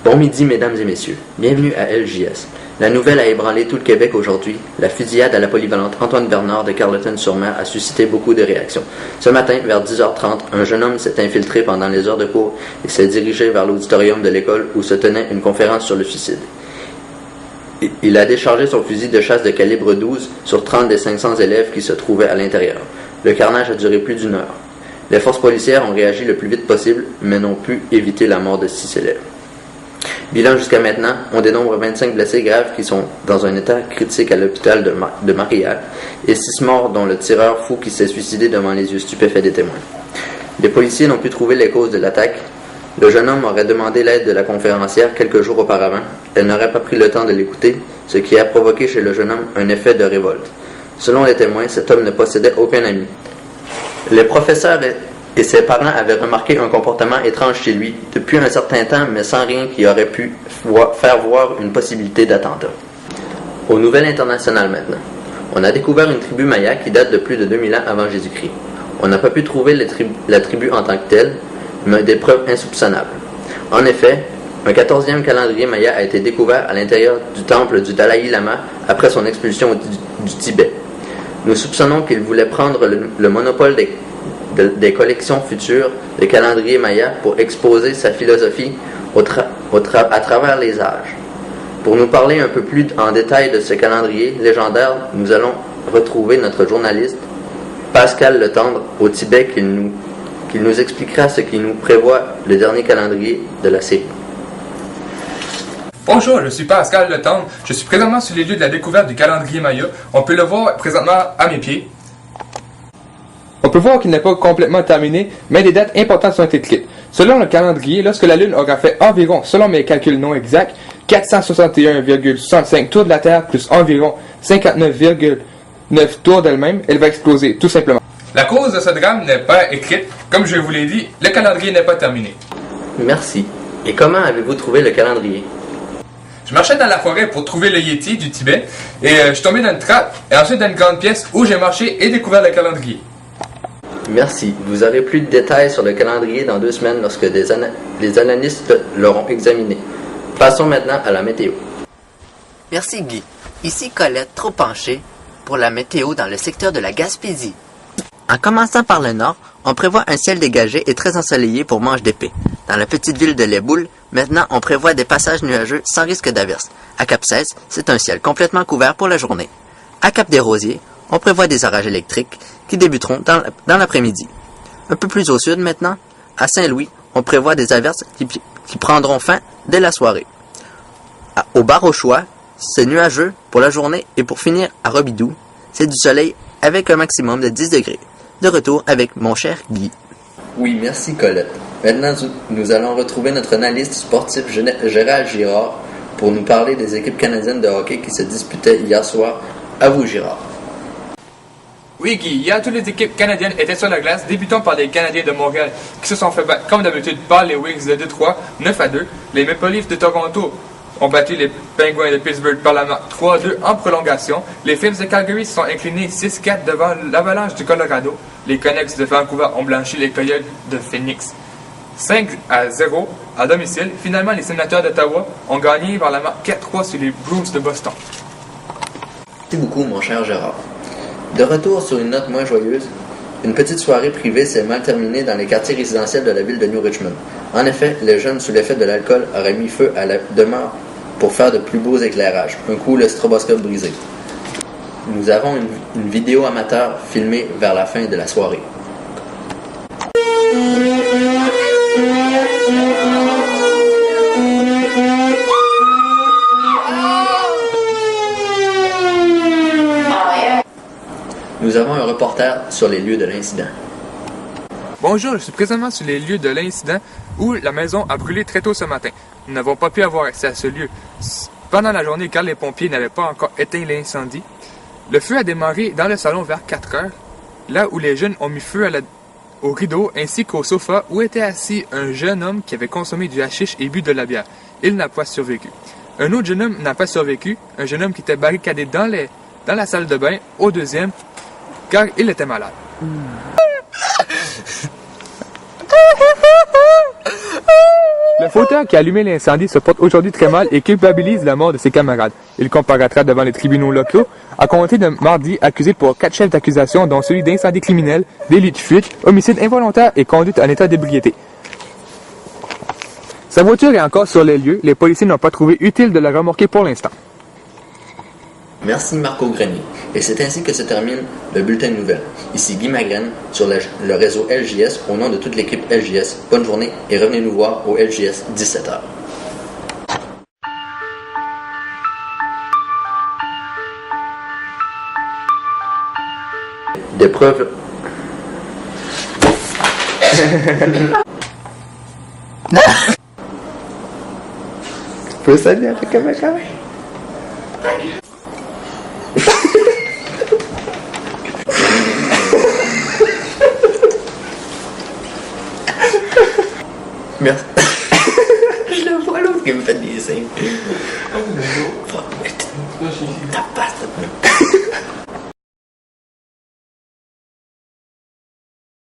Bon midi, mesdames et messieurs. Bienvenue à LJS. La nouvelle a ébranlé tout le Québec aujourd'hui. La fusillade à la polyvalente Antoine Bernard de Carleton-sur-Mer a suscité beaucoup de réactions. Ce matin, vers 10h30, un jeune homme s'est infiltré pendant les heures de cours et s'est dirigé vers l'auditorium de l'école où se tenait une conférence sur le suicide. Il a déchargé son fusil de chasse de calibre 12 sur 30 des 500 élèves qui se trouvaient à l'intérieur. Le carnage a duré plus d'1 heure. Les forces policières ont réagi le plus vite possible, mais n'ont pu éviter la mort de 6 élèves. Bilan jusqu'à maintenant, on dénombre 25 blessés graves qui sont dans un état critique à l'hôpital de Marillac et 6 morts dont le tireur fou qui s'est suicidé devant les yeux stupéfaits des témoins. Les policiers n'ont pu trouver les causes de l'attaque. Le jeune homme aurait demandé l'aide de la conférencière quelques jours auparavant. Elle n'aurait pas pris le temps de l'écouter, ce qui a provoqué chez le jeune homme un effet de révolte. Selon les témoins, cet homme ne possédait aucun ami. Les professeurs et ses parents avaient remarqué un comportement étrange chez lui depuis un certain temps, mais sans rien qui aurait pu faire voir une possibilité d'attentat. Aux nouvelles internationales maintenant. On a découvert une tribu maya qui date de plus de 2000 ans avant Jésus-Christ. On n'a pas pu trouver la tribu en tant que telle, mais des preuves insoupçonnables. En effet, un 14e calendrier maya a été découvert à l'intérieur du temple du Dalai Lama après son expulsion du Tibet. Nous soupçonnons qu'il voulait prendre le monopole des collections futures de calendriers maya pour exposer sa philosophie à travers les âges. Pour nous parler un peu plus en détail de ce calendrier légendaire, nous allons retrouver notre journaliste Pascal Letendre au Tibet qui nous expliquera ce qui nous prévoit le dernier calendrier de la série. Bonjour, je suis Pascal Letendre. Je suis présentement sur les lieux de la découverte du calendrier maya. On peut le voir présentement à mes pieds. On peut voir qu'il n'est pas complètement terminé, mais des dates importantes sont écrites. Selon le calendrier, lorsque la Lune aura fait environ, selon mes calculs non exacts, 461,65 tours de la Terre plus environ 59,9 tours d'elle-même, elle va exploser, tout simplement. La cause de ce drame n'est pas écrite. Comme je vous l'ai dit, le calendrier n'est pas terminé. Merci. Et comment avez-vous trouvé le calendrier? Je marchais dans la forêt pour trouver le Yéti du Tibet et je suis tombé dans une trappe et ensuite dans une grande pièce où j'ai marché et découvert le calendrier. Merci. Vous aurez plus de détails sur le calendrier dans 2 semaines lorsque les analystes l'auront examiné. Passons maintenant à la météo. Merci Guy. Ici Colette, trop penchée pour la météo dans le secteur de la Gaspésie. En commençant par le nord, on prévoit un ciel dégagé et très ensoleillé pour Manche d'Épée. Dans la petite ville de Les Boules, maintenant on prévoit des passages nuageux sans risque d'averse. À Cap-16, c'est un ciel complètement couvert pour la journée. À Cap-des-Rosiers, on prévoit des orages électriques qui débuteront dans l'après-midi. Un peu plus au sud maintenant, à Saint-Louis, on prévoit des averses qui prendront fin dès la soirée. Au Bar-au-Choix, c'est nuageux pour la journée et pour finir à Robidoux, c'est du soleil avec un maximum de 10 degrés. De retour avec mon cher Guy. Oui, merci Colette. Maintenant, nous allons retrouver notre analyste sportif Gérald Girard pour nous parler des équipes canadiennes de hockey qui se disputaient hier soir. À vous, Girard. Oui Guy, hier toutes les équipes canadiennes étaient sur la glace, débutant par les Canadiens de Montréal qui se sont fait battre comme d'habitude par les Wings de Détroit 9-2. Les Maple Leafs de Toronto ont battu les Penguins de Pittsburgh par la marque 3-2 en prolongation. Les Flames de Calgary se sont inclinés 6-4 devant l'Avalanche du Colorado. Les Canucks de Vancouver ont blanchi les Coyotes de Phoenix 5-0 à domicile. Finalement, les Sénateurs d'Ottawa ont gagné par la marque 4-3 sur les Bruins de Boston. Merci beaucoup, mon cher Gérard. De retour sur une note moins joyeuse, une petite soirée privée s'est mal terminée dans les quartiers résidentiels de la ville de New Richmond. En effet, les jeunes sous l'effet de l'alcool auraient mis feu à la demeure pour faire de plus beaux éclairages. Un coup, le stroboscope brisé. Nous avons une vidéo amateur filmée vers la fin de la soirée. Nous avons un reporter sur les lieux de l'incident. Bonjour, je suis présentement sur les lieux de l'incident où la maison a brûlé très tôt ce matin. Nous n'avons pas pu avoir accès à ce lieu pendant la journée car les pompiers n'avaient pas encore éteint l'incendie. Le feu a démarré dans le salon vers 4 heures, là où les jeunes ont mis feu au rideau ainsi qu'au sofa où était assis un jeune homme qui avait consommé du hashish et bu de la bière. Il n'a pas survécu. Un autre jeune homme n'a pas survécu, un jeune homme qui était barricadé dans la salle de bain au deuxième car il était malade. Le fauteur qui a allumé l'incendie se porte aujourd'hui très mal et culpabilise la mort de ses camarades. Il comparaîtra devant les tribunaux locaux à compter de mardi accusé pour 4 chefs d'accusation dont celui d'incendie criminel, délit de fuite, homicide involontaire et conduite en état d'ébriété. Sa voiture est encore sur les lieux, les policiers n'ont pas trouvé utile de la remorquer pour l'instant. Merci Marco Grenier. Et c'est ainsi que se termine le bulletin de nouvelles. Ici Guy Magren sur le réseau LJS au nom de toute l'équipe LJS. Bonne journée et revenez nous voir au LJS 17h. Des preuves. Tu peux saluer avec la caméra? Merci. Je le vois l'autre qui me fait des signes.